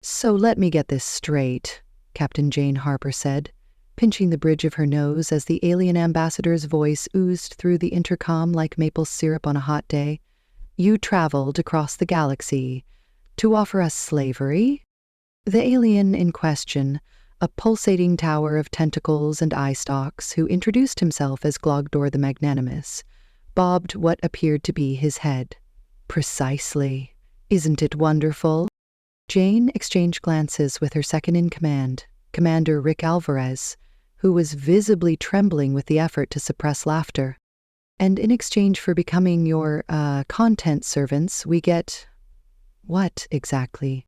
So let me get this straight, Captain Jane Harper said, pinching the bridge of her nose as the alien ambassador's voice oozed through the intercom like maple syrup on a hot day. You traveled across the galaxy to offer us slavery? The alien in question, a pulsating tower of tentacles and eye stalks who introduced himself as Glogdor the Magnanimous, bobbed what appeared to be his head. Precisely. Isn't it wonderful? Jane exchanged glances with her second-in-command, Commander Rick Alvarez, who was visibly trembling with the effort to suppress laughter. And in exchange for becoming your, content servants, we get... what, exactly?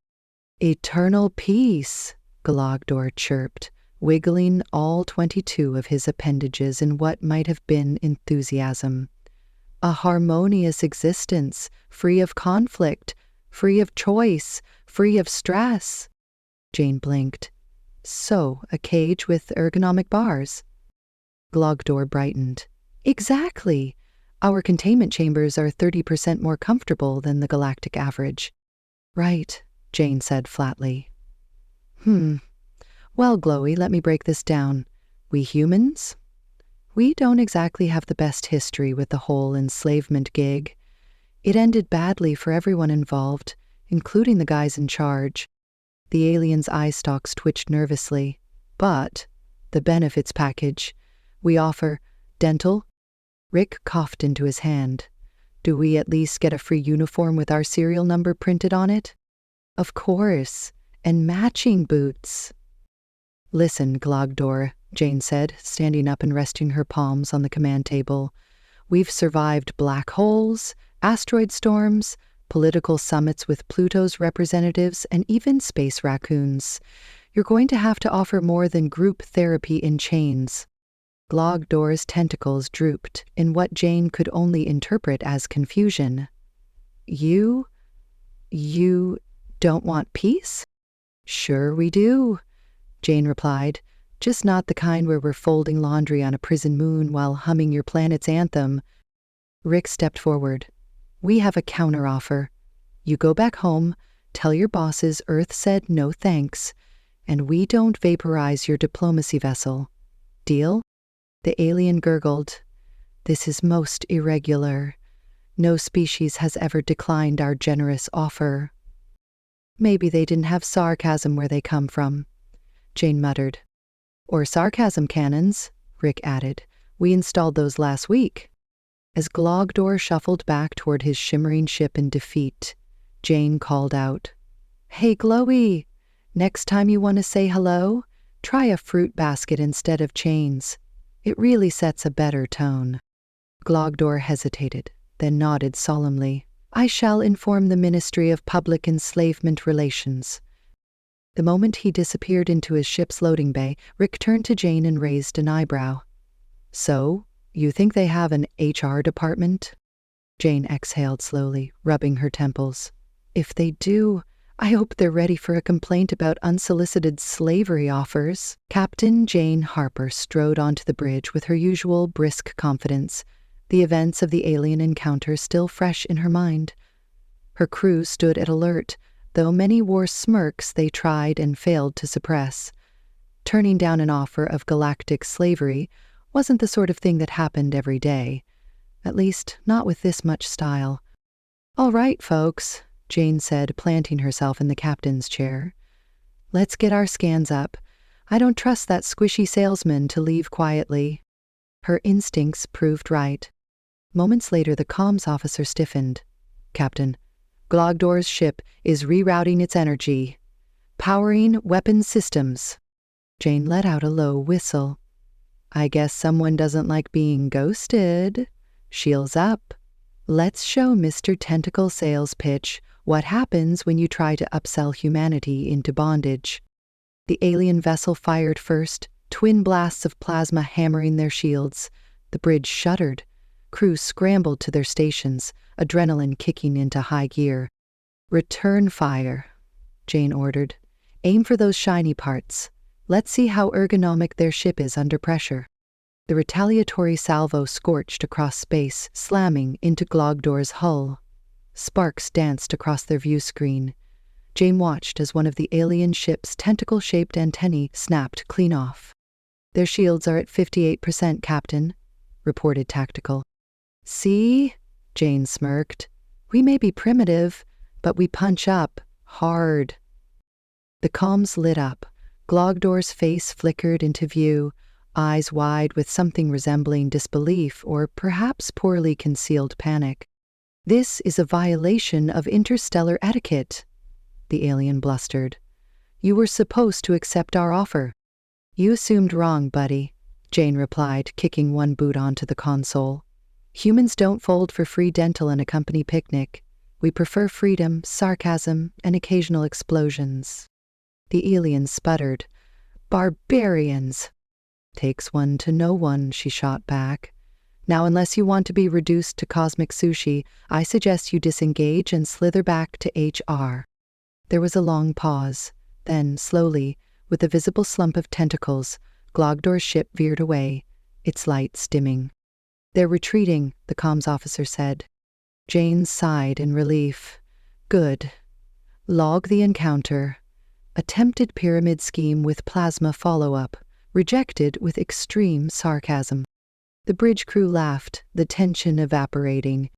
Eternal peace, Glogdor chirped, wiggling all 22 of his appendages in what might have been enthusiasm. A harmonious existence, free of conflict, free of choice, free of stress. Jane blinked. So, a cage with ergonomic bars? Glogdor brightened. Exactly. Our containment chambers are 30% more comfortable than the galactic average. Right, Jane said flatly. Well, Glowy, let me break this down. We humans? We don't exactly have the best history with the whole enslavement gig. It ended badly for everyone involved, including the guys in charge. The alien's eye stalks twitched nervously. But the benefits package. We offer dental. Rick coughed into his hand. Do we at least get a free uniform with our serial number printed on it? Of course. And matching boots. Listen, Glogdor, Jane said, standing up and resting her palms on the command table. We've survived black holes, asteroid storms, political summits with Pluto's representatives, and even space raccoons. You're going to have to offer more than group therapy in chains. Glogdor's tentacles drooped in what Jane could only interpret as confusion. You don't want peace? Sure we do, Jane replied, just not the kind where we're folding laundry on a prison moon while humming your planet's anthem. Rick stepped forward. We have a counteroffer. You go back home, tell your bosses Earth said no thanks, and we don't vaporize your diplomacy vessel. Deal? The alien gurgled. This is most irregular. No species has ever declined our generous offer. Maybe they didn't have sarcasm where they come from, Jane muttered. Or sarcasm cannons, Rick added. We installed those last week. As Glogdor shuffled back toward his shimmering ship in defeat, Jane called out, Hey, Glowy, next time you want to say hello, try a fruit basket instead of chains. It really sets a better tone. Glogdor hesitated, then nodded solemnly. I shall inform the Ministry of Public Enslavement Relations. The moment he disappeared into his ship's loading bay, Rick turned to Jane and raised an eyebrow. So, you think they have an HR department? Jane exhaled slowly, rubbing her temples. If they do, I hope they're ready for a complaint about unsolicited slavery offers. Captain Jane Harper strode onto the bridge with her usual brisk confidence, the events of the alien encounter still fresh in her mind. Her crew stood at alert, though many wore smirks they tried and failed to suppress. Turning down an offer of galactic slavery wasn't the sort of thing that happened every day, at least not with this much style. All right, folks, Jane said, planting herself in the captain's chair. Let's get our scans up. I don't trust that squishy salesman to leave quietly. Her instincts proved right. Moments later, the comms officer stiffened. Captain, Glogdor's ship is rerouting its energy. Powering weapon systems. Jane let out a low whistle. I guess someone doesn't like being ghosted. Shields up. Let's show Mr. Tentacle sales pitch what happens when you try to upsell humanity into bondage. The alien vessel fired first, twin blasts of plasma hammering their shields. The bridge shuddered. Crews scrambled to their stations, adrenaline kicking into high gear. Return fire, Jane ordered. Aim for those shiny parts. Let's see how ergonomic their ship is under pressure. The retaliatory salvo scorched across space, slamming into Glogdor's hull. Sparks danced across their view screen. Jane watched as one of the alien ship's tentacle-shaped antennae snapped clean off. "Their shields are at 58%, Captain," reported Tactical. "See?" Jane smirked. "We may be primitive, but we punch up hard." The comms lit up. Glogdor's face flickered into view, eyes wide with something resembling disbelief or perhaps poorly concealed panic. "This is a violation of interstellar etiquette," the alien blustered. "You were supposed to accept our offer." "You assumed wrong, buddy," Jane replied, kicking one boot onto the console. "Humans don't fold for free dental and a company picnic. We prefer freedom, sarcasm, and occasional explosions." The alien sputtered. "Barbarians!" "Takes one to know one," she shot back. "Now, unless you want to be reduced to cosmic sushi, I suggest you disengage and slither back to HR. There was a long pause. Then, slowly, with a visible slump of tentacles, Glogdor's ship veered away, its lights dimming. "They're retreating," the comms officer said. Jane sighed in relief. "Good. Log the encounter. Attempted pyramid scheme with plasma follow-up. Rejected with extreme sarcasm." The bridge crew laughed, the tension evaporating.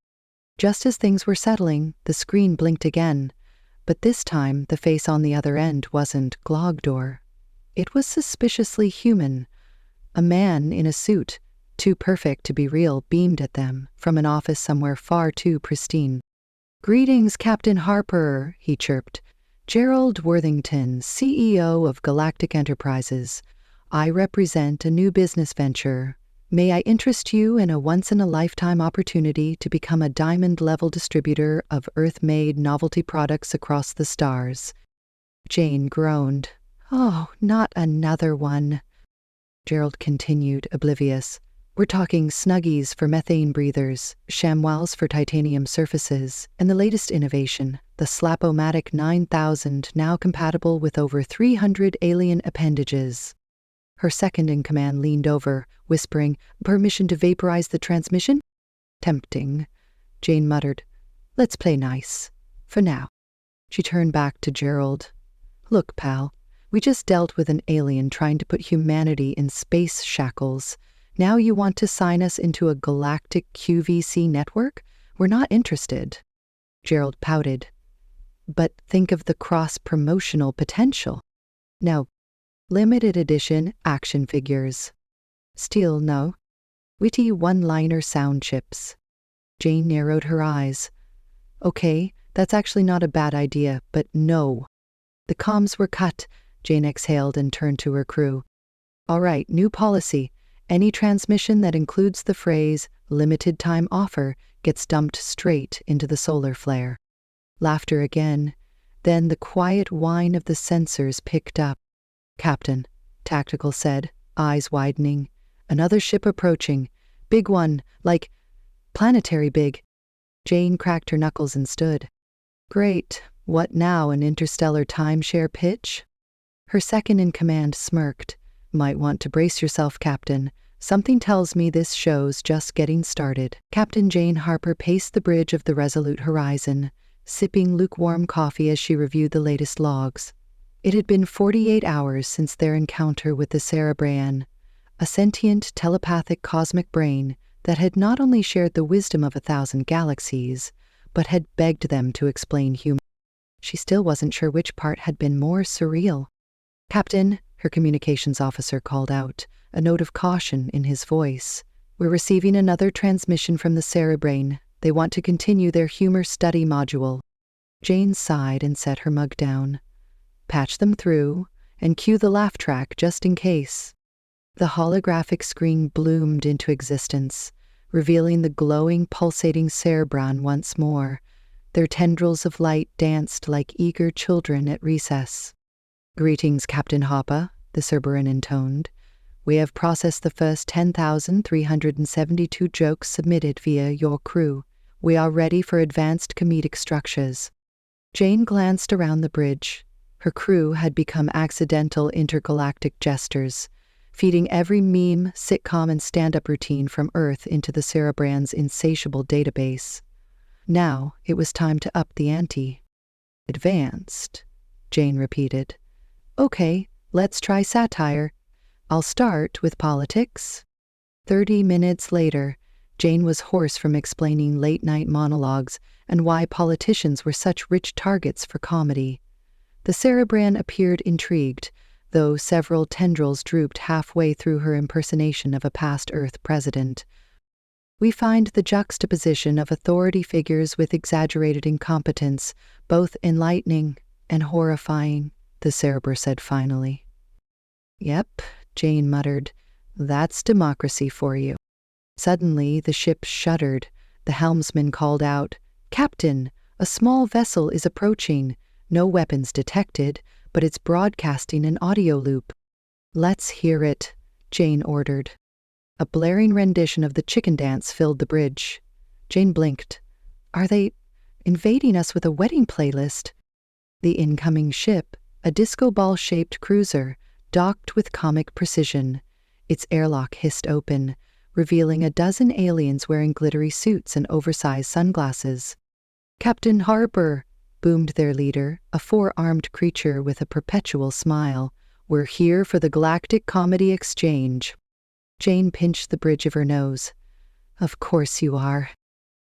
Just as things were settling, the screen blinked again. But this time, the face on the other end wasn't Glogdor. It was suspiciously human. A man in a suit, too perfect to be real, beamed at them from an office somewhere far too pristine. "Greetings, Captain Harper," he chirped. "Gerald Worthington, CEO of Galactic Enterprises. I represent a new business venture. May I interest you in a once-in-a-lifetime opportunity to become a diamond-level distributor of Earth-made novelty products across the stars?" Jane groaned. "Oh, not another one." Gerald continued, oblivious. "We're talking Snuggies for methane breathers, ShamWows for titanium surfaces, and the latest innovation, the Slap-O-Matic 9000, now compatible with over 300 alien appendages." Her second-in-command leaned over, whispering, "Permission to vaporize the transmission?" "Tempting," Jane muttered. "Let's play nice. For now." She turned back to Gerald. "Look, pal, we just dealt with an alien trying to put humanity in space shackles. Now you want to sign us into a galactic QVC network? We're not interested." Gerald pouted. "But think of the cross-promotional potential." "No. Limited edition action figures." "Still no. Witty one-liner sound chips." Jane narrowed her eyes. "Okay, that's actually not a bad idea, but no." The comms were cut. Jane exhaled and turned to her crew. "All right, new policy. Any transmission that includes the phrase limited time offer gets dumped straight into the solar flare." Laughter again. Then the quiet whine of the sensors picked up. "Captain," Tactical said, eyes widening. "Another ship approaching. Big one, like planetary big." Jane cracked her knuckles and stood. "Great. What now, an interstellar timeshare pitch?" Her second-in-command smirked. "Might want to brace yourself, Captain. Something tells me this show's just getting started." Captain Jane Harper paced the bridge of the Resolute Horizon, sipping lukewarm coffee as she reviewed the latest logs. It had been 48 hours since their encounter with the Cerebraean, a sentient, telepathic cosmic brain that had not only shared the wisdom of 1,000 galaxies, but had begged them to explain human. She still wasn't sure which part had been more surreal. "Captain," her communications officer called out, a note of caution in his voice. "We're receiving another transmission from the Cerebrain. They want to continue their humor study module." Jane sighed and set her mug down. "Patch them through, and cue the laugh track just in case." The holographic screen bloomed into existence, revealing the glowing, pulsating Cerebron once more. Their tendrils of light danced like eager children at recess. "Greetings, Captain Hopper," the Cerberan intoned. "We have processed the first 10,372 jokes submitted via your crew. We are ready for advanced comedic structures." Jane glanced around the bridge. Her crew had become accidental intergalactic jesters, feeding every meme, sitcom, and stand-up routine from Earth into the Cerebrand's insatiable database. Now it was time to up the ante. Advanced, Jane repeated. Okay, let's try satire. I'll start with politics. 30 minutes later, Jane was hoarse from explaining late-night monologues and why politicians were such rich targets for comedy. The cerebran appeared intrigued, though several tendrils drooped halfway through her impersonation of a past Earth president. We find the juxtaposition of authority figures with exaggerated incompetence, both enlightening and horrifying, the cerebra said finally. Yep, Jane muttered. That's democracy for you. Suddenly, the ship shuddered. The helmsman called out, "Captain, a small vessel is approaching. No weapons detected, but it's broadcasting an audio loop." "Let's hear it," Jane ordered. A blaring rendition of the chicken dance filled the bridge. Jane blinked. Are they invading us with a wedding playlist? The incoming ship, a disco ball-shaped cruiser, docked with comic precision. Its airlock hissed open, revealing a dozen aliens wearing glittery suits and oversized sunglasses. "Captain Harper," boomed their leader, a four-armed creature with a perpetual smile. "We're here for the Galactic Comedy Exchange." Jane pinched the bridge of her nose. "Of course you are."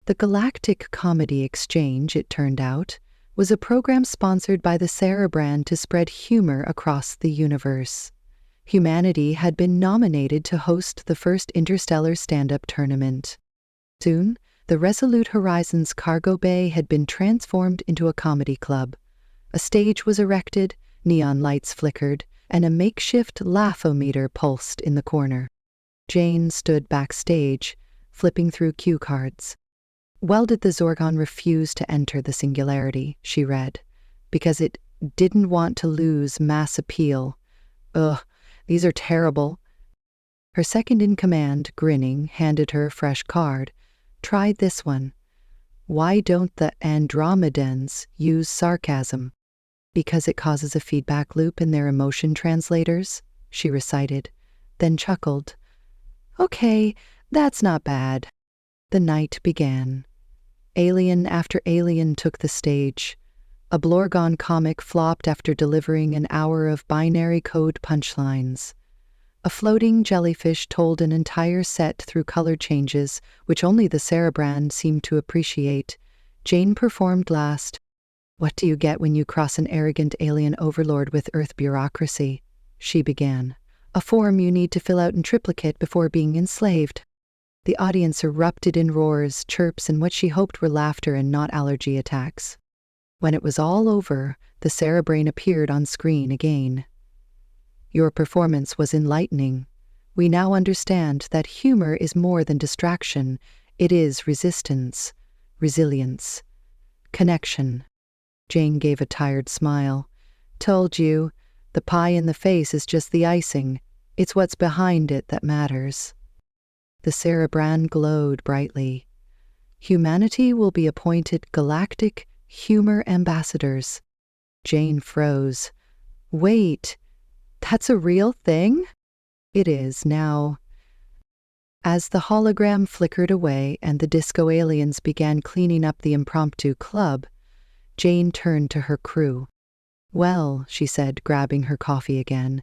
The Galactic Comedy Exchange, it turned out, was a program sponsored by the Cerebran to spread humor across the universe. Humanity had been nominated to host the first interstellar stand-up tournament. Soon, the Resolute Horizon's cargo bay had been transformed into a comedy club. A stage was erected, neon lights flickered, and a makeshift laugh-o-meter pulsed in the corner. Jane stood backstage, flipping through cue cards. "Well, did the Zorgon refuse to enter the singularity?" she read. "Because it didn't want to lose mass appeal. Ugh, these are terrible." Her second-in-command, grinning, handed her a fresh card. "Try this one. Why don't the Andromedans use sarcasm?" "Because it causes a feedback loop in their emotion translators," she recited, then chuckled. "Okay, that's not bad." The night began. Alien after alien took the stage. A Blorgon comic flopped after delivering an hour of binary code punchlines. A floating jellyfish told an entire set through color changes, which only the Cerebran seemed to appreciate. Jane performed last. "What do you get when you cross an arrogant alien overlord with Earth bureaucracy?" she began. "A form you need to fill out in triplicate before being enslaved." The audience erupted in roars, chirps, and what she hoped were laughter and not allergy attacks. When it was all over, the Cerebrain appeared on screen again. "Your performance was enlightening. We now understand that humor is more than distraction. It is resistance, resilience, connection." Jane gave a tired smile. "Told you, the pie in the face is just the icing. It's what's behind it that matters." The Cerebran glowed brightly. "Humanity will be appointed Galactic Humor Ambassadors." Jane froze. "Wait, that's a real thing?" "It is now." As the hologram flickered away and the disco aliens began cleaning up the impromptu club, Jane turned to her crew. "Well," she said, grabbing her coffee again,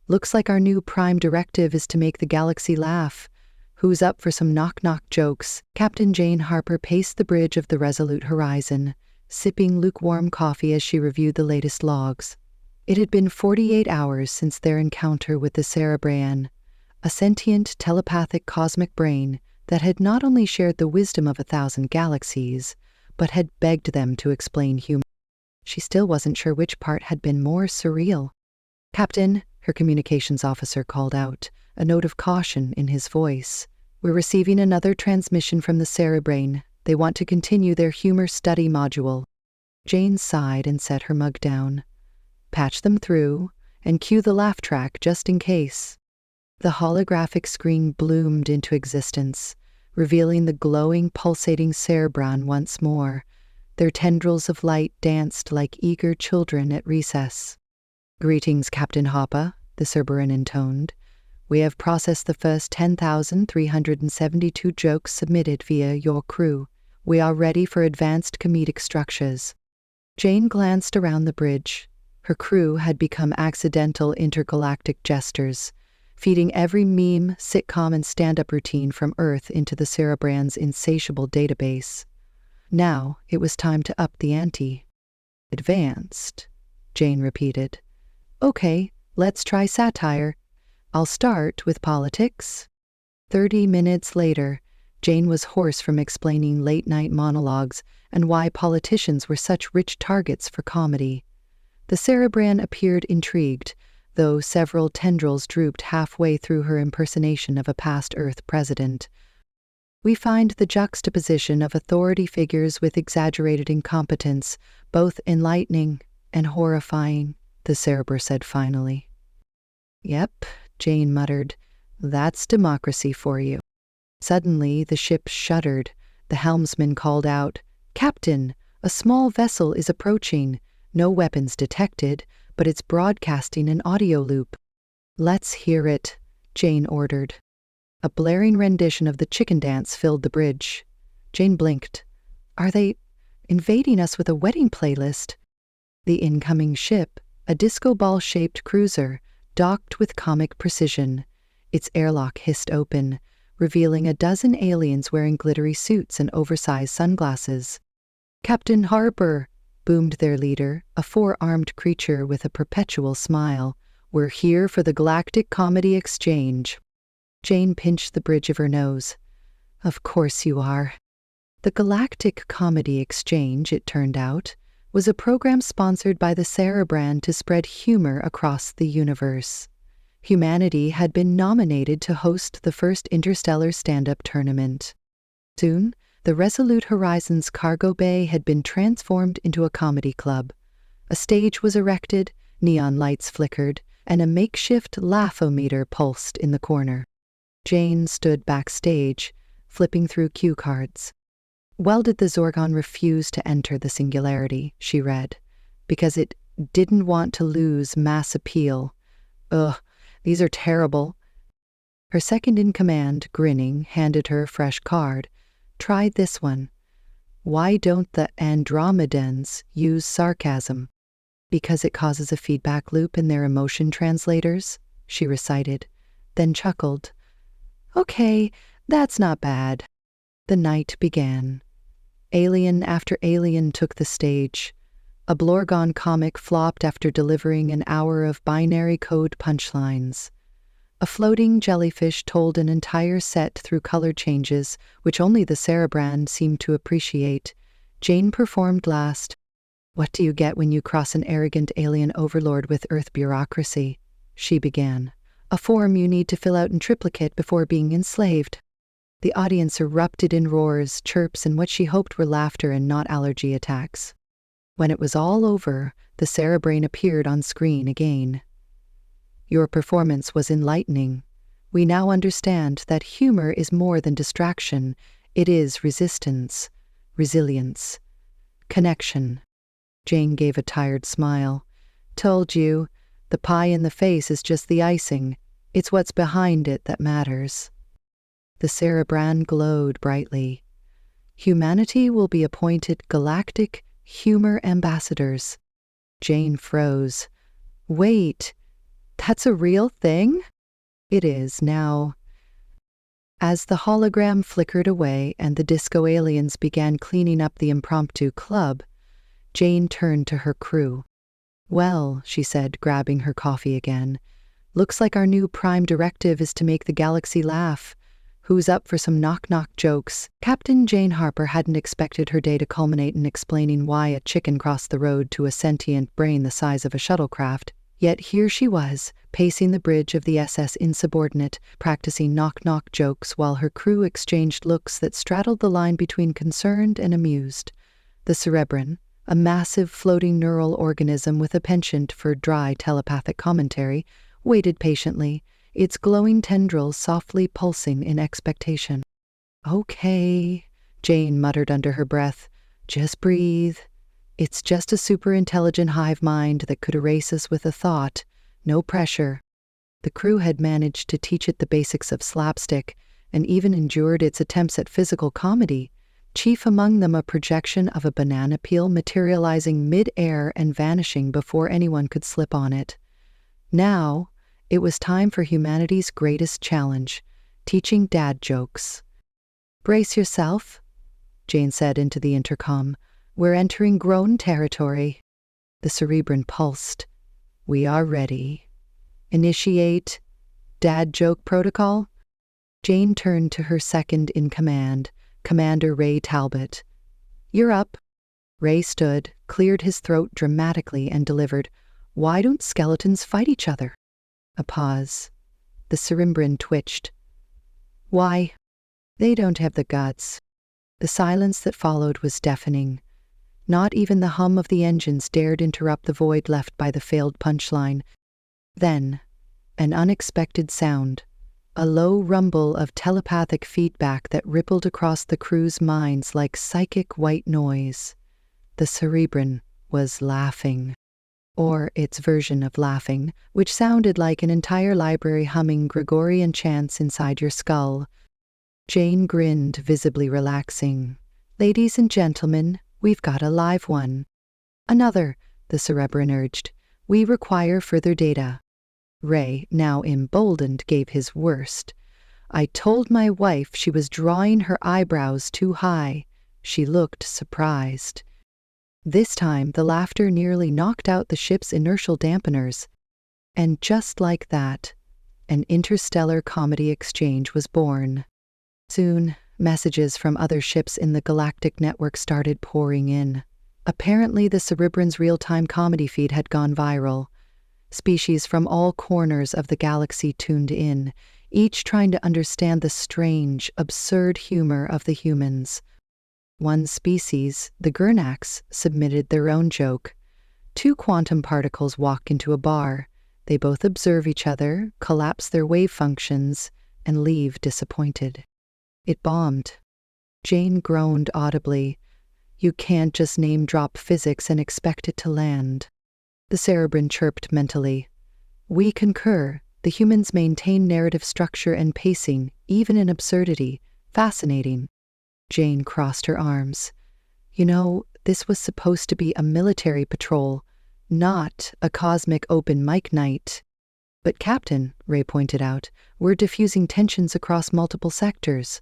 "looks like our new prime directive is to make the galaxy laugh. Who's up for some knock-knock jokes?" Captain Jane Harper paced the bridge of the Resolute Horizon, sipping lukewarm coffee as she reviewed the latest logs. It had been 48 hours since their encounter with the Cerebran, a sentient, telepathic cosmic brain that had not only shared the wisdom of 1,000 galaxies, but had begged them to explain humor. She still wasn't sure which part had been more surreal. "Captain," her communications officer called out, a note of caution in his voice. "We're receiving another transmission from the Cerebrain. They want to continue their humor study module." Jane sighed and set her mug down. "Patch them through, and cue the laugh track just in case." The holographic screen bloomed into existence, revealing the glowing, pulsating Cerebran once more. Their tendrils of light danced like eager children at recess. "Greetings, Captain Hopper," the Cerebran intoned. "We have processed the first 10,372 jokes submitted via your crew. We are ready for advanced comedic structures." Jane glanced around the bridge. Her crew had become accidental intergalactic jesters, feeding every meme, sitcom, and stand-up routine from Earth into the Cerebrand's insatiable database. Now it was time to up the ante. Advanced, Jane repeated. Okay, let's try satire. I'll start with politics. 30 minutes later, Jane was hoarse from explaining late-night monologues and why politicians were such rich targets for comedy. The Cerebrand appeared intrigued, though several tendrils drooped halfway through her impersonation of a past Earth president. We find the juxtaposition of authority figures with exaggerated incompetence both enlightening and horrifying, the Cerebr said finally. Yep, Jane muttered. That's democracy for you. Suddenly, the ship shuddered. The helmsman called out, "Captain, a small vessel is approaching. No weapons detected, but it's broadcasting an audio loop." "Let's hear it," Jane ordered. A blaring rendition of the chicken dance filled the bridge. Jane blinked. Are they invading us with a wedding playlist? The incoming ship, a disco ball-shaped cruiser, docked with comic precision. Its airlock hissed open, revealing a dozen aliens wearing glittery suits and oversized sunglasses. "Captain Harper," boomed their leader, a four-armed creature with a perpetual smile. "We're here for the Galactic Comedy Exchange." Jane pinched the bridge of her nose. "Of course you are." The Galactic Comedy Exchange, it turned out, was a program sponsored by the Cerebrand to spread humor across the universe. Humanity had been nominated to host the first interstellar stand-up tournament. Soon, the Resolute Horizons cargo bay had been transformed into a comedy club. A stage was erected, neon lights flickered, and a makeshift laugh-o-meter pulsed in the corner. Jane stood backstage, flipping through cue cards. "Well, did the Zorgon refuse to enter the singularity?" she read. "Because it didn't want to lose mass appeal. Ugh, these are terrible." Her second-in-command, grinning, handed her a fresh card. "Try this one. Why don't the Andromedans use sarcasm?" "Because it causes a feedback loop in their emotion translators," she recited, then chuckled. "Okay, that's not bad." The night began. Alien after alien took the stage. A Blorgon comic flopped after delivering an hour of binary code punchlines. A floating jellyfish told an entire set through color changes, which only the Cerebrand seemed to appreciate. Jane performed last. "What do you get when you cross an arrogant alien overlord with Earth bureaucracy?" she began. "A form you need to fill out in triplicate before being enslaved." The audience erupted in roars, chirps, and what she hoped were laughter and not allergy attacks. When it was all over, the Cerebrain appeared on screen again. "Your performance was enlightening. We now understand that humor is more than distraction. It is resistance, resilience, connection." Jane gave a tired smile. "Told you, the pie in the face is just the icing. It's what's behind it that matters." The Cerebrand glowed brightly. "Humanity will be appointed Galactic Humor Ambassadors." Jane froze. "Wait, that's a real thing?" "It is now." As the hologram flickered away and the disco aliens began cleaning up the impromptu club, Jane turned to her crew. "Well," she said, grabbing her coffee again, "looks like our new prime directive is to make the galaxy laugh. Who's up for some knock-knock jokes?" Captain Jane Harper hadn't expected her day to culminate in explaining why a chicken crossed the road to a sentient brain the size of a shuttlecraft. Yet here she was, pacing the bridge of the SS Insubordinate, practicing knock-knock jokes while her crew exchanged looks that straddled the line between concerned and amused. The Cerebran, a massive floating neural organism with a penchant for dry telepathic commentary, waited patiently, its glowing tendrils softly pulsing in expectation. "Okay," Jane muttered under her breath. "Just breathe. It's just a super-intelligent hive mind that could erase us with a thought. No pressure." The crew had managed to teach it the basics of slapstick and even endured its attempts at physical comedy. chief among them a projection of a banana peel materializing mid-air and vanishing before anyone could slip on it. Now, it was time for humanity's greatest challenge, teaching dad jokes. "Brace yourself," Jane said into the intercom. "We're entering grown territory." The Cerebran pulsed. "We are ready. Initiate dad joke protocol." Jane turned to her second-in-command, Commander Ray Talbot. "You're up." Ray stood, cleared his throat dramatically, and delivered, "Why don't skeletons fight each other?" A pause. The Cerebran twitched. "Why? They don't have the guts." The silence that followed was deafening. Not even the hum of the engines dared interrupt the void left by the failed punchline. Then, an unexpected sound. A low rumble of telepathic feedback that rippled across the crew's minds like psychic white noise. The Cerebran was laughing. Or its version of laughing, which sounded like an entire library humming Gregorian chants inside your skull. Jane grinned, visibly relaxing. "Ladies and gentlemen, we've got a live one." "Another," the Cerebran urged. "We require further data." Ray, now emboldened, gave his worst. "I told my wife she was drawing her eyebrows too high." She looked surprised. This time, the laughter nearly knocked out the ship's inertial dampeners. And just like that, an interstellar comedy exchange was born. Soon, messages from other ships in the galactic network started pouring in. Apparently, the Cerebran's real-time comedy feed had gone viral. Species from all corners of the galaxy tuned in, each trying to understand the strange, absurd humor of the humans. One species, the Gurnax, submitted their own joke. Two quantum particles walk into a bar. They both observe each other, collapse their wave functions, and leave disappointed. It bombed. Jane groaned audibly. "You can't just name-drop physics and expect it to land." The Cerebran chirped mentally. "We concur. The humans maintain narrative structure and pacing, even in absurdity. Fascinating." Jane crossed her arms. "You know, this was supposed to be a military patrol, not a cosmic open mic night." "But Captain," Ray pointed out, "we're diffusing tensions across multiple sectors.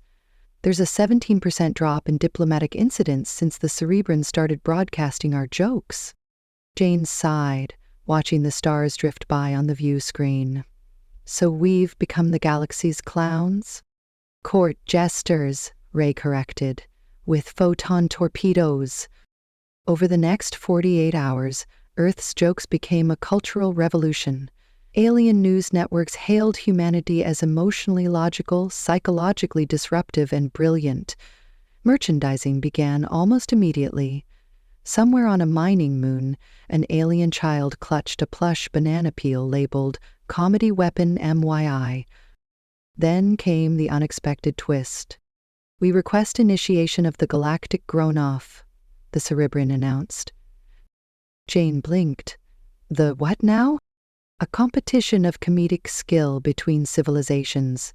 There's a 17% drop in diplomatic incidents since the Cerebran started broadcasting our jokes." Jane sighed, watching the stars drift by on the view screen. "So we've become the galaxy's clowns?" "Court jesters," Ray corrected, "with photon torpedoes." Over the next 48 hours, Earth's jokes became a cultural revolution. Alien news networks hailed humanity as emotionally logical, psychologically disruptive, and brilliant. Merchandising began almost immediately. Somewhere on a mining moon, an alien child clutched a plush banana peel labeled "Comedy Weapon MYI." Then came the unexpected twist. "We request initiation of the Galactic Grown-Off," the Cerebran announced. Jane blinked. "The what now?" "A competition of comedic skill between civilizations.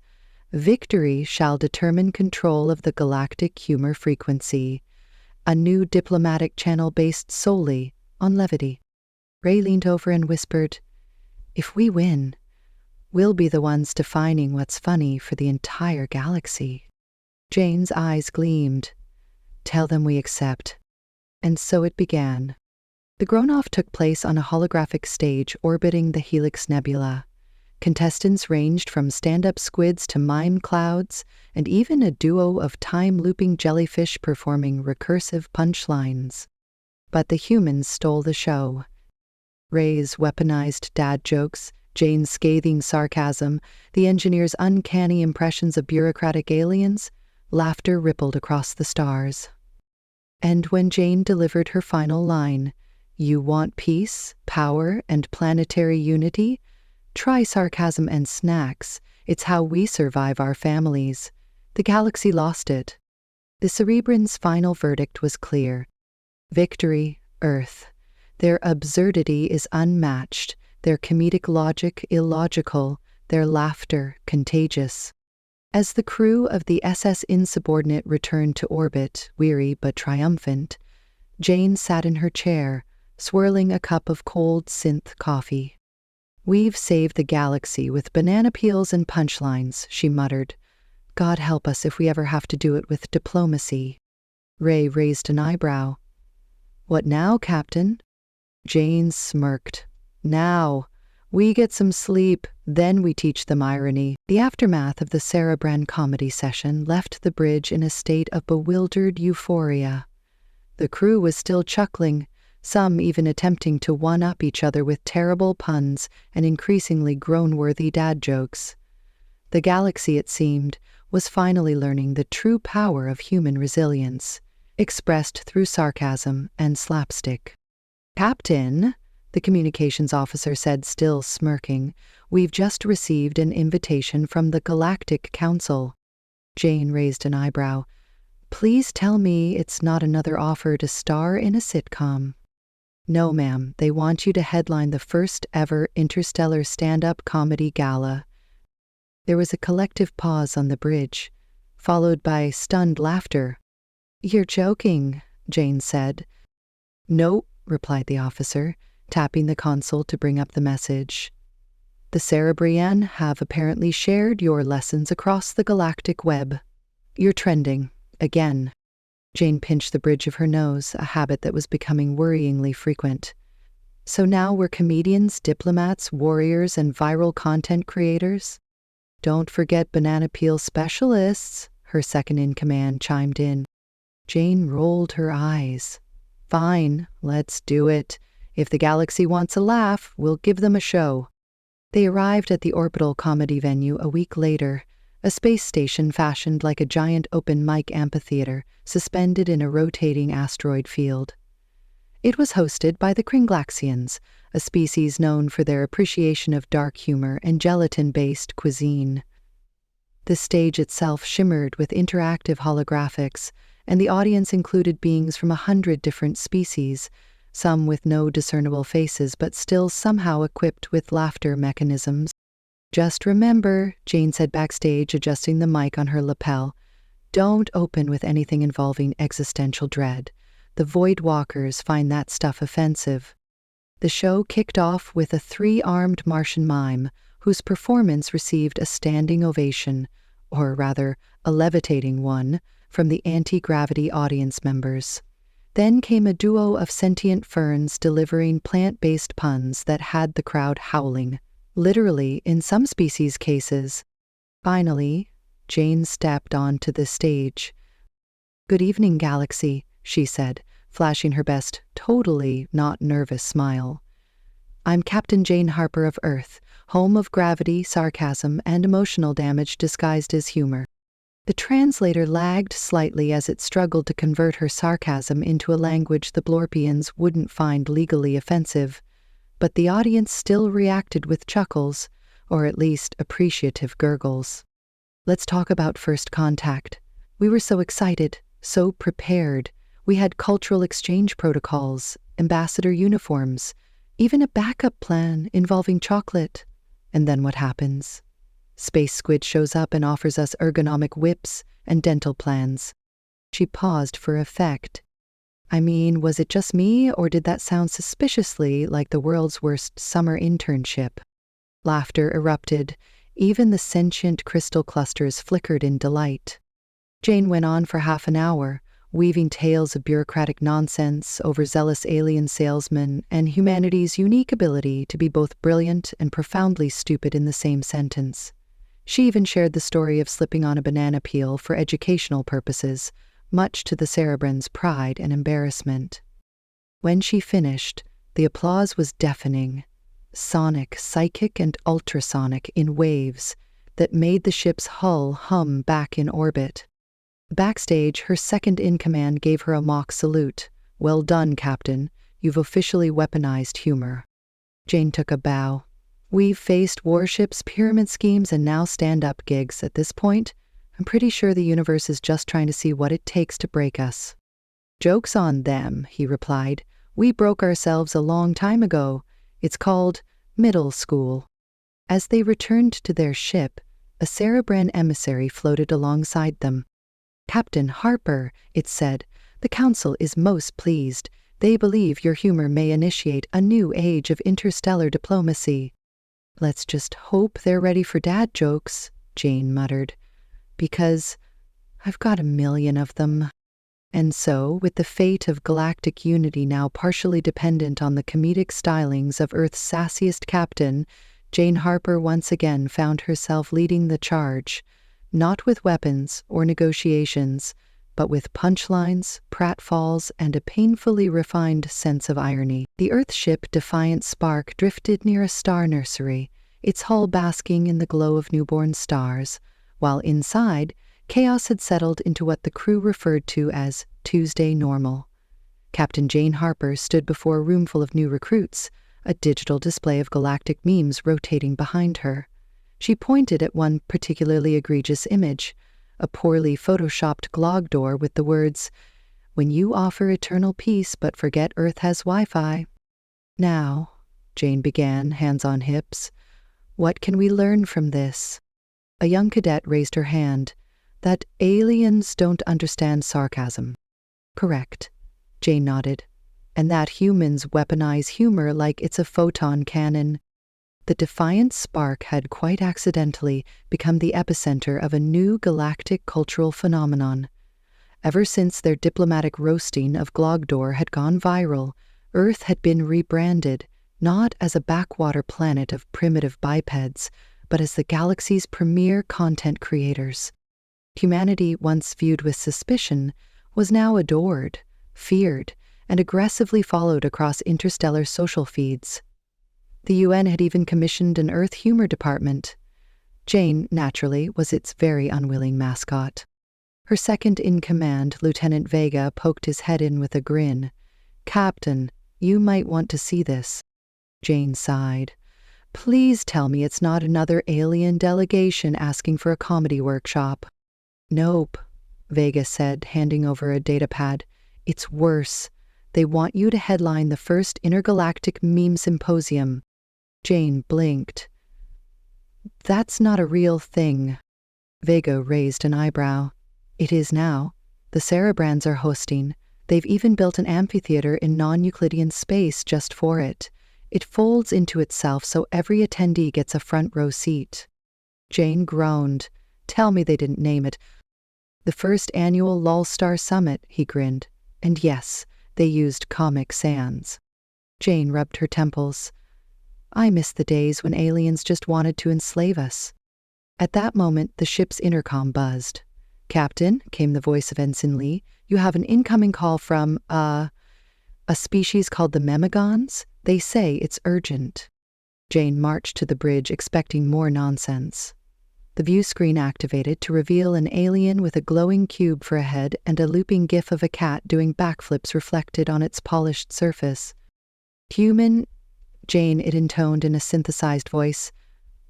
Victory shall determine control of the galactic humor frequency. A new diplomatic channel based solely on levity." Ray leaned over and whispered, "If we win, we'll be the ones defining what's funny for the entire galaxy." Jane's eyes gleamed. "Tell them we accept." And so it began. The Grown-Off took place on a holographic stage orbiting the Helix Nebula. Contestants ranged from stand-up squids to mime clouds, and even a duo of time-looping jellyfish performing recursive punchlines. But the humans stole the show. Ray's weaponized dad jokes, Jane's scathing sarcasm, the engineer's uncanny impressions of bureaucratic aliens, laughter rippled across the stars. And when Jane delivered her final line, "You want peace, power, and planetary unity? Try sarcasm and snacks. It's how we survive our families," the galaxy lost it. The Cerebran's final verdict was clear. Victory, Earth. Their absurdity is unmatched, their comedic logic illogical, their laughter contagious. As the crew of the SS Insubordinate returned to orbit, weary but triumphant, Jane sat in her chair, swirling a cup of cold synth coffee. "We've saved the galaxy with banana peels and punchlines," she muttered. "God help us if we ever have to do it with diplomacy." Ray raised an eyebrow. "What now, Captain?" Jane smirked. "Now, we get some sleep, then we teach them irony." The aftermath of the Sarah Brand comedy session left the bridge in a state of bewildered euphoria. The crew was still chuckling, some even attempting to one-up each other with terrible puns and increasingly groan-worthy dad jokes. The galaxy, it seemed, was finally learning the true power of human resilience, expressed through sarcasm and slapstick. "Captain," the communications officer said, still smirking, "we've just received an invitation from the Galactic Council." Jane raised an eyebrow. "Please tell me it's not another offer to star in a sitcom." "No, ma'am. They want you to headline the first ever interstellar stand-up comedy gala." There was a collective pause on the bridge, followed by stunned laughter. "You're joking," Jane said. "No," replied the officer, tapping the console to bring up the message. "The Cerebrian have apparently shared your lessons across the galactic web. You're trending. Again." Jane pinched the bridge of her nose, a habit that was becoming worryingly frequent. "So now we're comedians, diplomats, warriors, and viral content creators?" "Don't forget banana peel specialists," her second-in-command chimed in. Jane rolled her eyes. "Fine, let's do it. If the galaxy wants a laugh, we'll give them a show." They arrived at the orbital comedy venue a week later, a space station fashioned like a giant open mic amphitheater, suspended in a rotating asteroid field. It was hosted by the Kringlaxians, a species known for their appreciation of dark humor and gelatin-based cuisine. The stage itself shimmered with interactive holographics, and the audience included beings from 100 different species, some with no discernible faces but still somehow equipped with laughter mechanisms. "Just remember," Jane said backstage, adjusting the mic on her lapel, "don't open with anything involving existential dread. The Void Walkers find that stuff offensive." The show kicked off with a 3-armed Martian mime, whose performance received a standing ovation, or rather, a levitating one, from the anti-gravity audience members. Then came a duo of sentient ferns delivering plant-based puns that had the crowd howling, literally in some species' cases. Finally, Jane stepped onto the stage. "Good evening, Galaxy," she said, flashing her best, totally not nervous smile. "I'm Captain Jane Harper of Earth, home of gravity, sarcasm, and emotional damage disguised as humor." The translator lagged slightly as it struggled to convert her sarcasm into a language the Blorpians wouldn't find legally offensive, but the audience still reacted with chuckles, or at least appreciative gurgles. "Let's talk about first contact. We were so excited, so prepared. We had cultural exchange protocols, ambassador uniforms, even a backup plan involving chocolate. And then what happens? Space Squid shows up and offers us ergonomic whips and dental plans." She paused for effect. "I mean, was it just me, or did that sound suspiciously like the world's worst summer internship?" Laughter erupted. Even the sentient crystal clusters flickered in delight. Jane went on for half an hour, weaving tales of bureaucratic nonsense, overzealous alien salesmen, and humanity's unique ability to be both brilliant and profoundly stupid in the same sentence. She even shared the story of slipping on a banana peel for educational purposes, much to the Cerebrans' pride and embarrassment. When she finished, the applause was deafening, sonic, psychic, and ultrasonic in waves that made the ship's hull hum back in orbit. Backstage, her second-in-command gave her a mock salute. "Well done, Captain. You've officially weaponized humor." Jane took a bow. "We've faced warships, pyramid schemes, and now stand-up gigs. At this point, I'm pretty sure the universe is just trying to see what it takes to break us." "Joke's on them," he replied. "We broke ourselves a long time ago. It's called middle school." As they returned to their ship, A Cerebran emissary floated alongside them. "Captain Harper," it said, "the Council is most pleased. They believe your humor may initiate a new age of interstellar diplomacy." "Let's just hope they're ready for dad jokes," Jane muttered, "because I've got a million of them." And so, with the fate of galactic unity now partially dependent on the comedic stylings of Earth's sassiest captain, Jane Harper once again found herself leading the charge, not with weapons or negotiations, but with punchlines, pratfalls, and a painfully refined sense of irony. The Earthship Defiant Spark drifted near a star nursery, its hull basking in the glow of newborn stars, while inside, chaos had settled into what the crew referred to as Tuesday Normal. Captain Jane Harper stood before a roomful of new recruits, a digital display of galactic memes rotating behind her. She pointed at one particularly egregious image, a poorly photoshopped glog door with the words, "When you offer eternal peace but forget Earth has Wi-Fi." "Now," Jane began, hands on hips, "what can we learn from this?" A young cadet raised her hand. "That aliens don't understand sarcasm." "Correct," Jane nodded. "And that humans weaponize humor like it's a photon cannon." The Defiant Spark had quite accidentally become the epicenter of a new galactic cultural phenomenon. Ever since their diplomatic roasting of Glogdor had gone viral, Earth had been rebranded, not as a backwater planet of primitive bipeds, but as the galaxy's premier content creators. Humanity, once viewed with suspicion, was now adored, feared, and aggressively followed across interstellar social feeds. The UN had even commissioned an Earth humor department. Jane, naturally, was its very unwilling mascot. Her second-in-command, Lieutenant Vega, poked his head in with a grin. "Captain, you might want to see this." Jane sighed. "Please tell me it's not another alien delegation asking for a comedy workshop." "Nope," Vega said, handing over a datapad. "It's worse. They want you to headline the first intergalactic meme symposium." Jane blinked. "That's not a real thing." Vega raised an eyebrow. "It is now. The Cerebrans are hosting. They've even built an amphitheater in non-Euclidean space just for it. It folds into itself so every attendee gets a front row seat." Jane groaned. "Tell me they didn't name it." "The first annual Lulstar Summit," he grinned. "And yes, they used Comic Sans." Jane rubbed her temples. "I miss the days when aliens just wanted to enslave us." At that moment, the ship's intercom buzzed. "Captain," came the voice of Ensign Lee, "you have an incoming call from, a species called the Memegons. They say it's urgent." Jane marched to the bridge, expecting more nonsense. The view screen activated to reveal an alien with a glowing cube for a head and a looping gif of a cat doing backflips reflected on its polished surface. "Human," Jane, it intoned in a synthesized voice,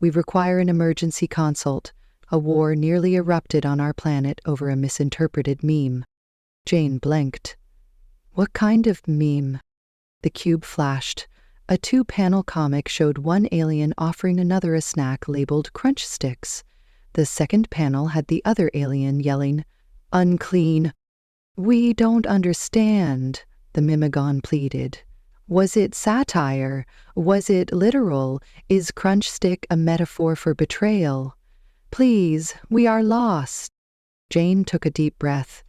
"we require an emergency consult. A war nearly erupted on our planet over a misinterpreted meme." Jane blinked. "What kind of meme?" The cube flashed. A 2-panel comic showed one alien offering another a snack labeled Crunch Sticks. The second panel had the other alien yelling, "Unclean." "We don't understand," the Mimegon pleaded. "Was it satire? Was it literal? Is Crunch Stick a metaphor for betrayal? Please, we are lost." Jane took a deep breath.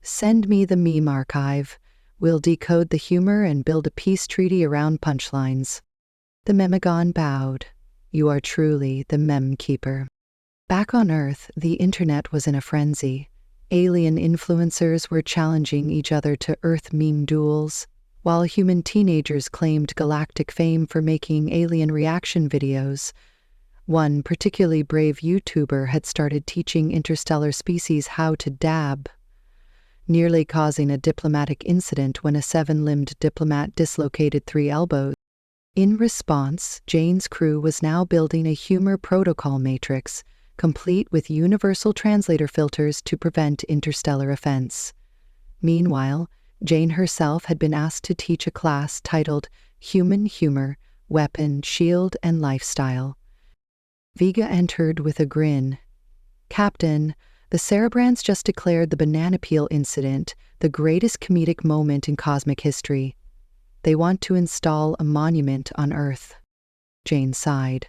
"Send me the meme archive. We'll decode the humor and build a peace treaty around punchlines." The Memegon bowed. "You are truly the mem keeper." Back on Earth, the internet was in a frenzy. Alien influencers were challenging each other to Earth meme duels, while human teenagers claimed galactic fame for making alien reaction videos. One particularly brave YouTuber had started teaching interstellar species how to dab, nearly causing a diplomatic incident when a 7-limbed diplomat dislocated 3 elbows. In response, Jane's crew was now building a humor protocol matrix, complete with universal translator filters to prevent interstellar offense. Meanwhile, Jane herself had been asked to teach a class titled Human Humor, Weapon, Shield, and Lifestyle. Vega entered with a grin. Captain, the Cerebrands just declared the banana peel incident the greatest comedic moment in cosmic history. They want to install a monument on Earth. Jane sighed.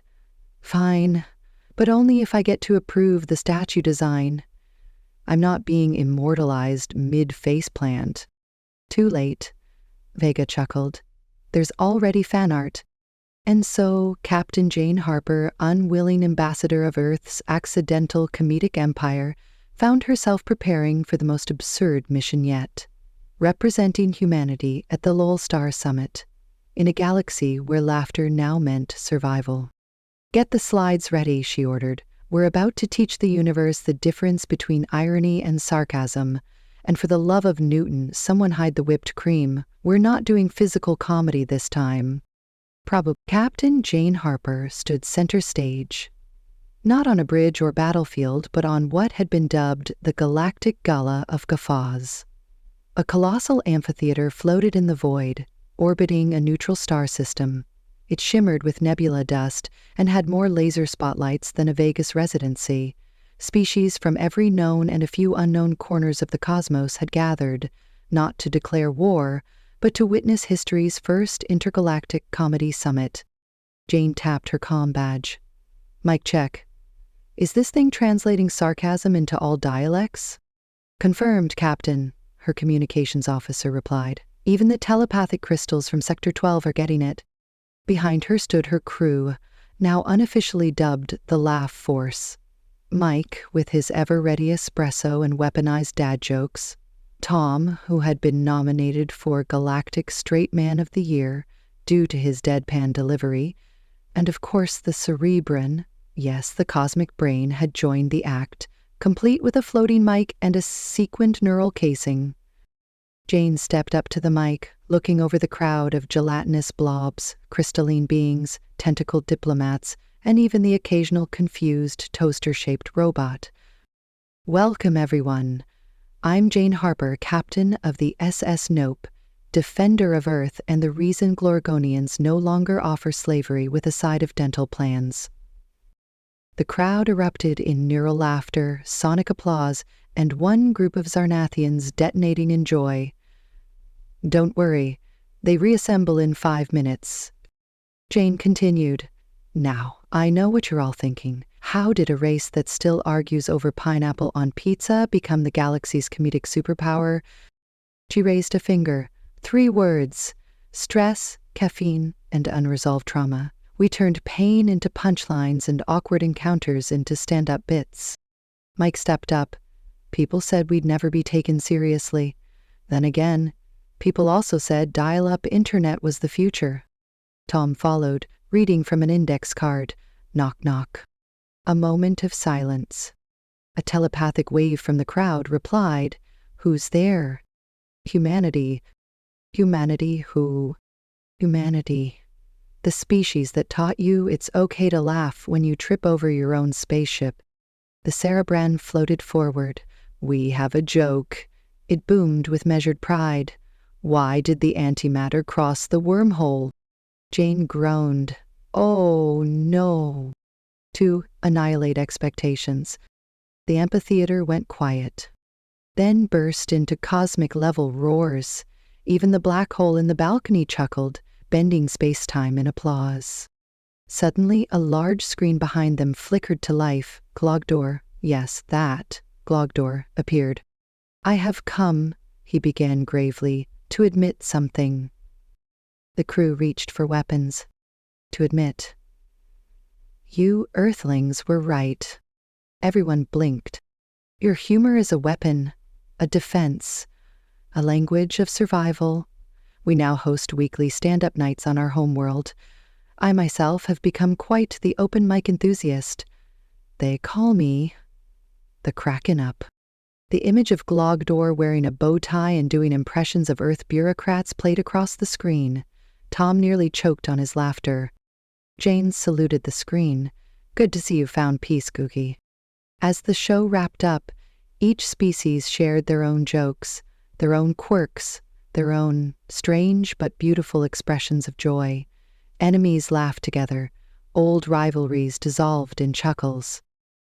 Fine, but only if I get to approve the statue design. I'm not being immortalized mid-faceplant. Too late, Vega chuckled. There's already fan art. And so, Captain Jane Harper, unwilling ambassador of Earth's accidental comedic empire, found herself preparing for the most absurd mission yet, representing humanity at the Lowell Star Summit, in a galaxy where laughter now meant survival. Get the slides ready, she ordered. We're about to teach the universe the difference between irony and sarcasm, and for the love of Newton, someone hide the whipped cream. We're not doing physical comedy this time. Probably. Captain Jane Harper stood center stage, not on a bridge or battlefield, but on what had been dubbed the Galactic Gala of Guffaws. A colossal amphitheater floated in the void, orbiting a neutral star system. It shimmered with nebula dust and had more laser spotlights than a Vegas residency. Species from every known and a few unknown corners of the cosmos had gathered, not to declare war, but to witness history's first intergalactic comedy summit. Jane tapped her comm badge. Mic check. Is this thing translating sarcasm into all dialects? Confirmed, Captain, her communications officer replied. Even the telepathic crystals from Sector 12 are getting it. Behind her stood her crew, now unofficially dubbed the Laugh Force. Mike, with his ever-ready espresso and weaponized dad jokes. Tom, who had been nominated for Galactic Straight Man of the Year due to his deadpan delivery. And of course the Cerebran, yes, the cosmic brain, had joined the act, complete with a floating mic and a sequined neural casing. Jane stepped up to the mic, looking over the crowd of gelatinous blobs, crystalline beings, tentacled diplomats, and even the occasional confused toaster-shaped robot. Welcome, everyone. I'm Jane Harper, captain of the SS Nope, defender of Earth and the reason Glorgonians no longer offer slavery with a side of dental plans. The crowd erupted in neural laughter, sonic applause, and one group of Zarnathians detonating in joy. Don't worry, they reassemble in 5 minutes. Jane continued. Now, I know what you're all thinking. How did a race that still argues over pineapple on pizza become the galaxy's comedic superpower? She raised a finger. 3 words: stress, caffeine, and unresolved trauma. We turned pain into punchlines and awkward encounters into stand-up bits. Mike stepped up. People said we'd never be taken seriously. Then again, people also said dial-up internet was the future. Tom followed, reading from an index card. Knock, knock. A moment of silence. A telepathic wave from the crowd replied, Who's there? Humanity. Humanity who? Humanity. The species that taught you it's okay to laugh when you trip over your own spaceship. The Cerebran floated forward. We have a joke. It boomed with measured pride. Why did the antimatter cross the wormhole? Jane groaned. Oh, no. To annihilate expectations. The amphitheater went quiet, then burst into cosmic-level roars. Even the black hole in the balcony chuckled, bending space-time in applause. Suddenly, a large screen behind them flickered to life. Glogdor, yes, that, Glogdor, appeared. I have come, he began gravely, to admit something. The crew reached for weapons. To admit. You Earthlings were right. Everyone blinked. Your humor is a weapon, a defense, a language of survival. We now host weekly stand-up nights on our homeworld. I myself have become quite the open mic enthusiast. They call me the Kraken Up. The image of Glogdor wearing a bow tie and doing impressions of Earth bureaucrats played across the screen. Tom nearly choked on his laughter. Jane saluted the screen. Good to see you found peace, Googie. As the show wrapped up, each species shared their own jokes, their own quirks, their own strange but beautiful expressions of joy. Enemies laughed together, Old rivalries dissolved in chuckles.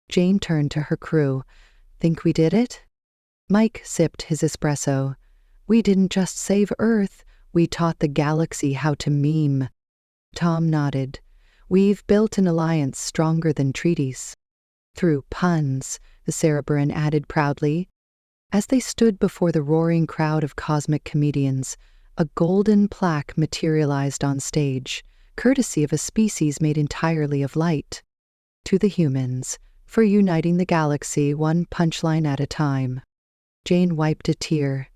Jane turned to her crew. "Think we did it?" Mike sipped his espresso. "We didn't just save Earth, we taught the galaxy how to meme." Tom nodded. "We've built an alliance stronger than treaties." "Through puns," the Cerebran added proudly. As they stood before the roaring crowd of cosmic comedians, a golden plaque materialized on stage, courtesy of a species made entirely of light. "To the humans, for uniting the galaxy one punchline at a time." Jane wiped a tear.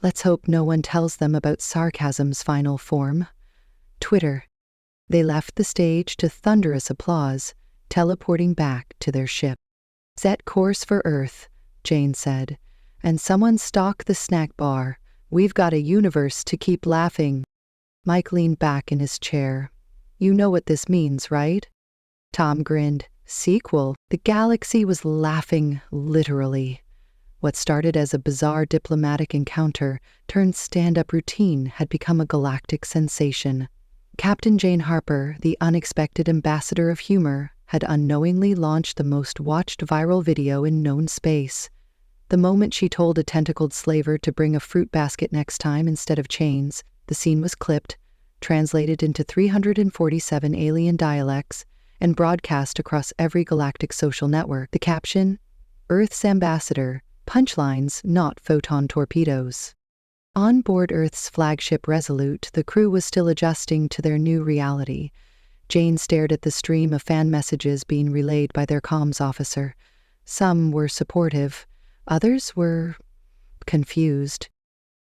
"Let's hope no one tells them about sarcasm's final form." Twitter. They left the stage to thunderous applause, teleporting back to their ship. "Set course for Earth," Jane said, "and someone stock the snack bar. We've got a universe to keep laughing." Mike leaned back in his chair. "You know what this means, right?" Tom grinned. "Sequel." The galaxy was laughing, literally. What started as a bizarre diplomatic encounter turned stand-up routine had become a galactic sensation. Captain Jane Harper, the unexpected ambassador of humor, had unknowingly launched the most watched viral video in known space. The moment she told a tentacled slaver to bring a fruit basket next time instead of chains, the scene was clipped, translated into 347 alien dialects, and broadcast across every galactic social network. The caption, "Earth's ambassador, punchlines, not photon torpedoes." On board Earth's flagship Resolute, the crew was still adjusting to their new reality. Jane stared at the stream of fan messages being relayed by their comms officer. Some were supportive, others were confused.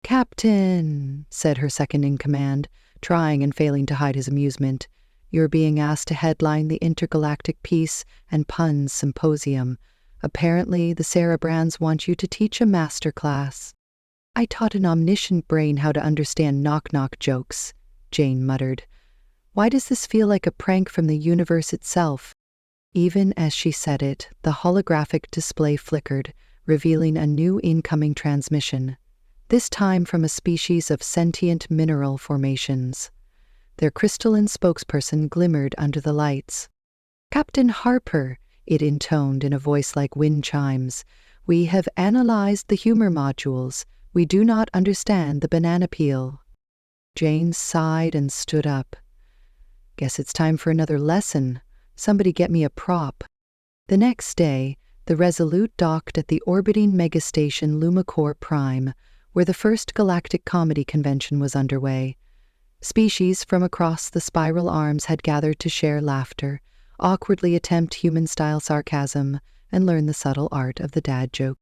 "Captain," said her second-in-command, trying and failing to hide his amusement, "you're being asked to headline the Intergalactic Peace and Puns Symposium. Apparently, the Cerebrans want you to teach a master class." "I taught an omniscient brain how to understand knock-knock jokes," Jane muttered. "Why does this feel like a prank from the universe itself?" Even as she said it, the holographic display flickered, revealing a new incoming transmission, this time from a species of sentient mineral formations. Their crystalline spokesperson glimmered under the lights. "Captain Harper," it intoned in a voice like wind chimes, "we have analyzed the humor modules. We do not understand the banana peel." Jane sighed and stood up. "Guess it's time for another lesson. Somebody get me a prop." The next day, the Resolute docked at the orbiting megastation Lumacor Prime, where the first galactic comedy convention was underway. Species from across the spiral arms had gathered to share laughter, awkwardly attempt human-style sarcasm, and learn the subtle art of the dad joke.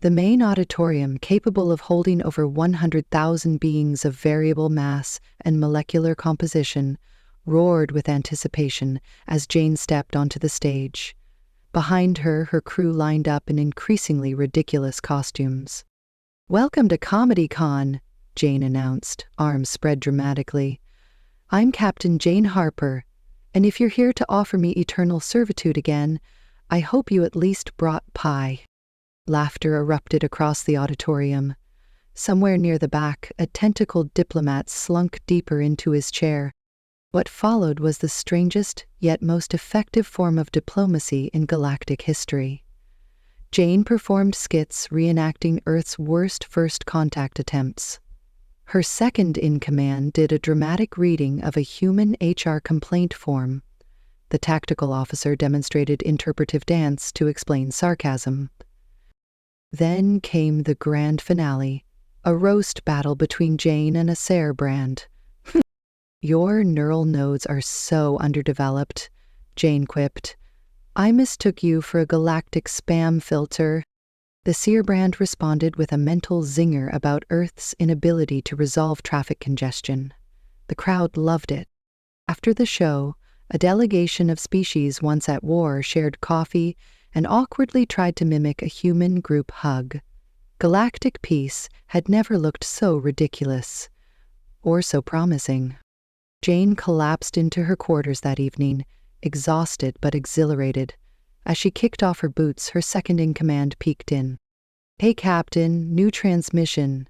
The main auditorium, capable of holding over 100,000 beings of variable mass and molecular composition, roared with anticipation as Jane stepped onto the stage. Behind her, her crew lined up in increasingly ridiculous costumes. "Welcome to Comedy Con," Jane announced, arms spread dramatically. "I'm Captain Jane Harper, and if you're here to offer me eternal servitude again, I hope you at least brought pie." Laughter erupted across the auditorium. Somewhere near the back, a tentacled diplomat slunk deeper into his chair. What followed was the strangest, yet most effective form of diplomacy in galactic history. Jane performed skits reenacting Earth's worst first contact attempts. Her second-in-command did a dramatic reading of a human HR complaint form. The tactical officer demonstrated interpretive dance to explain sarcasm. Then came the grand finale, a roast battle between Jane and a Cerebrand. "Your neural nodes are so underdeveloped," Jane quipped. "I mistook you for a galactic spam filter." The Cerebrand responded with a mental zinger about Earth's inability to resolve traffic congestion. The crowd loved it. After the show, a delegation of species once at war shared coffee and awkwardly tried to mimic a human group hug. Galactic peace had never looked so ridiculous, or so promising. Jane collapsed into her quarters that evening, exhausted but exhilarated. As she kicked off her boots, her second-in-command peeked in. "Hey, Captain, new transmission."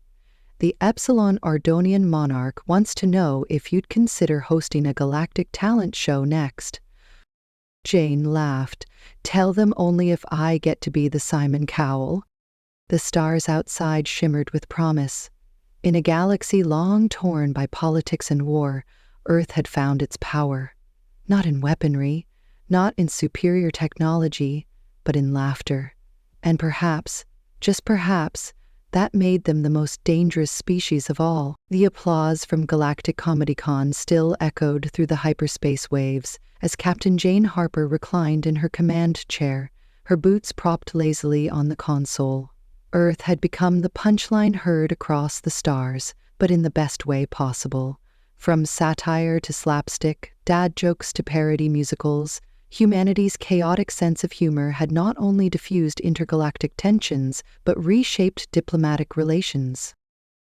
The Epsilon Ardonian monarch wants to know if you'd consider hosting a galactic talent show next. Jane laughed. Tell them only if I get to be the Simon Cowell. The stars outside shimmered with promise. In a galaxy long torn by politics and war, Earth had found its power. Not in weaponry, not in superior technology, but in laughter. And perhaps, just perhaps, that made them the most dangerous species of all. The applause from Galactic Comedy Con still echoed through the hyperspace waves as Captain Jane Harper reclined in her command chair, her boots propped lazily on the console. Earth had become the punchline heard across the stars, but in the best way possible. From satire to slapstick, dad jokes to parody musicals, humanity's chaotic sense of humor had not only diffused intergalactic tensions, but reshaped diplomatic relations.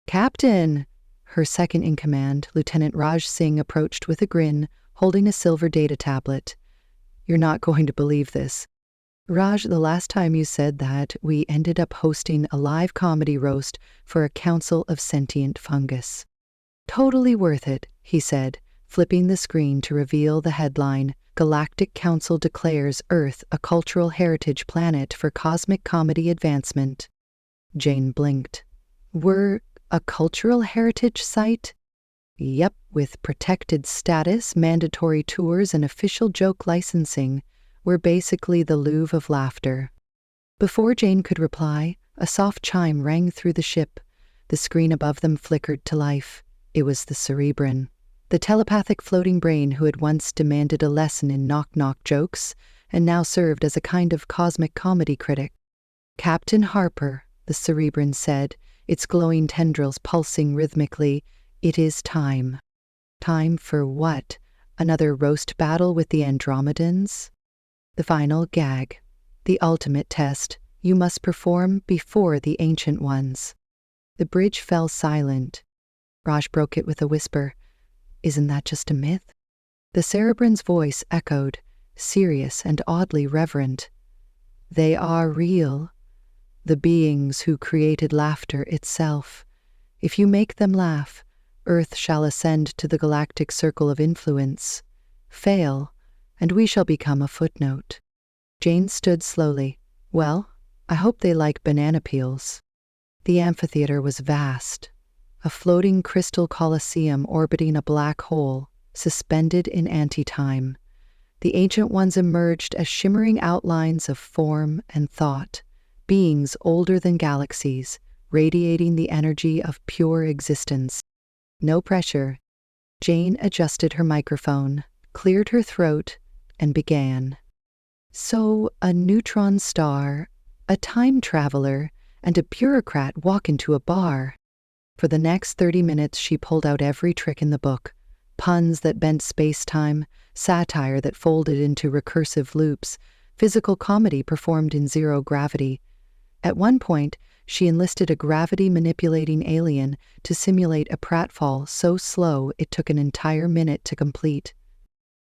"Captain!" Her second-in-command, Lieutenant Raj Singh, approached with a grin, holding a silver data tablet. "You're not going to believe this. Raj, the last time you said that, we ended up hosting a live comedy roast for a council of sentient fungus." "Totally worth it," he said, flipping the screen to reveal the headline, "Galactic Council declares Earth a cultural heritage planet for cosmic comedy advancement." Jane blinked. "We're a cultural heritage site?" "Yep, with protected status, mandatory tours, and official joke licensing. We're basically the Louvre of laughter." Before Jane could reply, a soft chime rang through the ship. The screen above them flickered to life. It was the Cerebrin, the telepathic floating brain who had once demanded a lesson in knock-knock jokes and now served as a kind of cosmic comedy critic. "Captain Harper," the Cerebrin said, its glowing tendrils pulsing rhythmically, "it is time." "Time for what? Another roast battle with the Andromedans?" "The final gag. The ultimate test. You must perform before the Ancient Ones." The bridge fell silent. Raj broke it with a whisper. "Isn't that just a myth?" The Cerebrin's voice echoed, serious and oddly reverent. "They are real. The beings who created laughter itself. If you make them laugh, Earth shall ascend to the galactic circle of influence. Fail, and we shall become a footnote." Jane stood slowly. "Well, I hope they like banana peels." The amphitheater was vast. A floating crystal coliseum orbiting a black hole, suspended in anti-time. The Ancient Ones emerged as shimmering outlines of form and thought, beings older than galaxies, radiating the energy of pure existence. No pressure. Jane adjusted her microphone, cleared her throat, and began. "So, a neutron star, a time traveler, and a bureaucrat walk into a bar." For the next 30 minutes she pulled out every trick in the book. Puns that bent space-time, satire that folded into recursive loops, physical comedy performed in zero gravity. At one point, she enlisted a gravity-manipulating alien to simulate a pratfall so slow it took an entire minute to complete.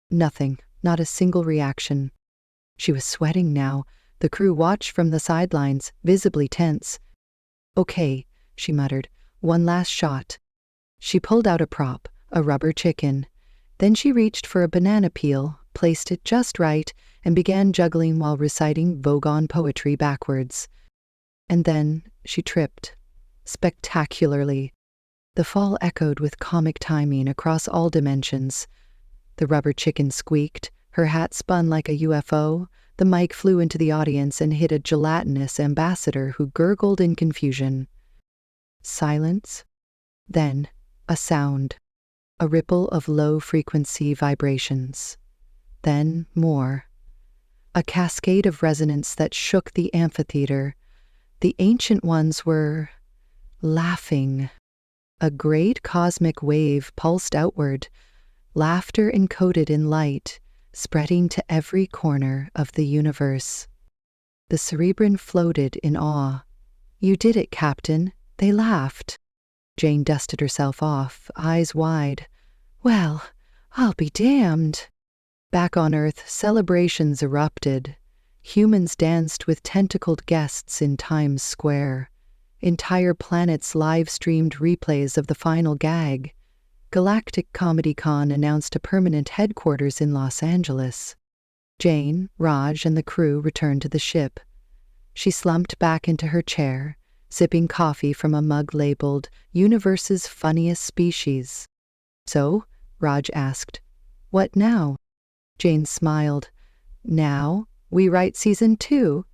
Nothing, not a single reaction. She was sweating now. The crew watched from the sidelines, visibly tense. "Okay," she muttered. "One last shot." She pulled out a prop, a rubber chicken. Then she reached for a banana peel, placed it just right, and began juggling while reciting Vogon poetry backwards. And then she tripped. Spectacularly. The fall echoed with comic timing across all dimensions. The rubber chicken squeaked, her hat spun like a UFO, the mic flew into the audience and hit a gelatinous ambassador who gurgled in confusion. Silence. Then, a sound. A ripple of low-frequency vibrations. Then more. A cascade of resonance that shook the amphitheater. The Ancient Ones were laughing. A great cosmic wave pulsed outward, laughter encoded in light, spreading to every corner of the universe. The Cerebrin floated in awe. "You did it, Captain. They laughed." Jane dusted herself off, eyes wide. "Well, I'll be damned." Back on Earth, celebrations erupted. Humans danced with tentacled guests in Times Square. Entire planets live-streamed replays of the final gag. Galactic Comedy Con announced a permanent headquarters in Los Angeles. Jane, Raj, and the crew returned to the ship. She slumped back into her chair, sipping coffee from a mug labeled Universe's Funniest Species. "So?" Raj asked. "What now?" Jane smiled. "Now, we write season 2.